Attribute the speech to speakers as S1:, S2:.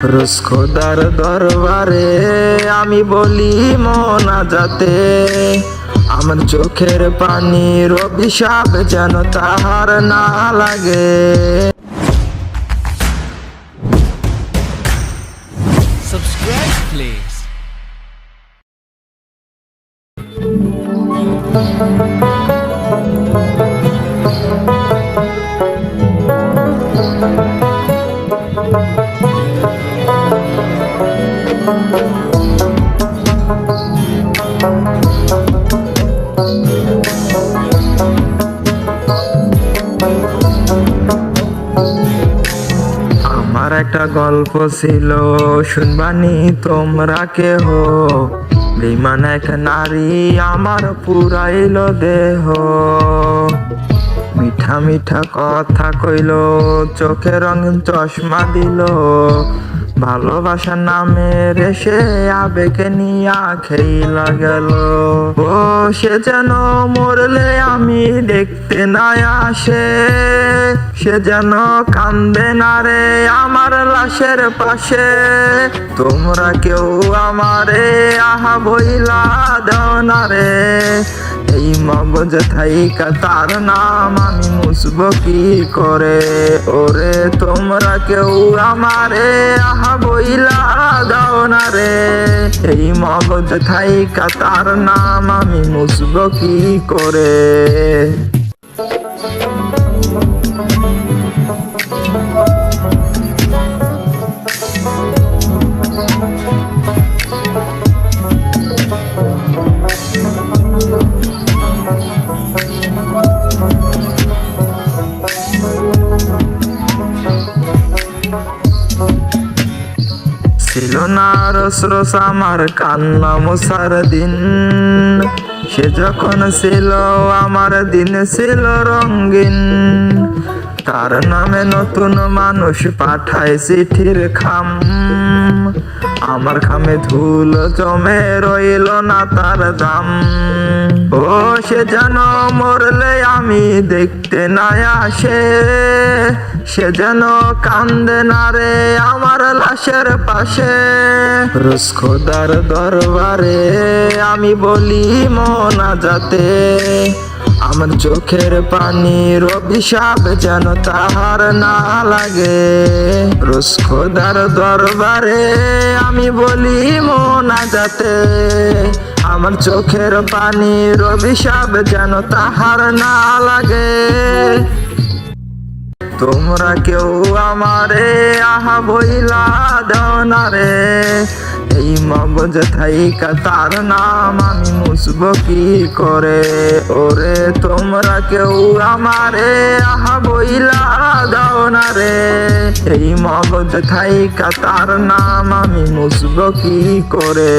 S1: রোজ খোদার দরবারে আমি বলি মোনাজাতে, আমার চোখের পানির অভিশাপ যেন তাহার না লাগে।
S2: Subscribe please.
S1: আমার একটা গল্প ছিল, শুনবানি তোমরা কেহ। বেঈমান এক নারী আমার পুরাইল দেহ, মিঠা মিঠা কথা কইল, চোখে রঙিন চশমা দিল, ভালোবাসার নামে রেসে আবেগে নিয়া খেইলা গেল। ও সে যেন মরলে আমি দেখতে না আসে, সে যেন কান্দে না রে আমার লাশের পাশে। তোমরা কেউ আমারে আহা বইলা দাও না রে, এই মগজ থাইকা তার নাম আমি মুছব কি করে। ওরে তোমরা কেউ আমারে আহা বইলা দাও না রে, এই মগজ থাইকা তার নাম আমি মুছব কি করে। ছিল না রস রস আমার কান্না মোছার দিন, সে যখন ছিল আমার দিন ছিল রঙিন। তার নামে নতুন মানুষ পাঠায় চিঠির খাম, আমার খামে ধুল জমে রইল না তার দাম। ও সে যেন মরলে আমি দেখতে না আসে, সে যেন কান্দে না রে আমার লাশের পাশে। রোজ খোদার দরবারে আমি বলি মোনাজাতে, আমার চোখের পানির অভিশাপ যেন তাহার না লাগে। রোজ খোদার দরবারে আমি বলি মোনাজাতে, আমার চোখের পানির অভিশাপ যেন তাহার না লাগে। তোমরা কেউ আমারে আহা বইলা দাও না রে, এই মগজ থাইকা তার নাম আমি মুছব কি করে। ওরে তোমরা কেউ আমারে আহা বইলা দাও না রে, এই মগজ থাইকা তার নাম আমি মুছব কি করে।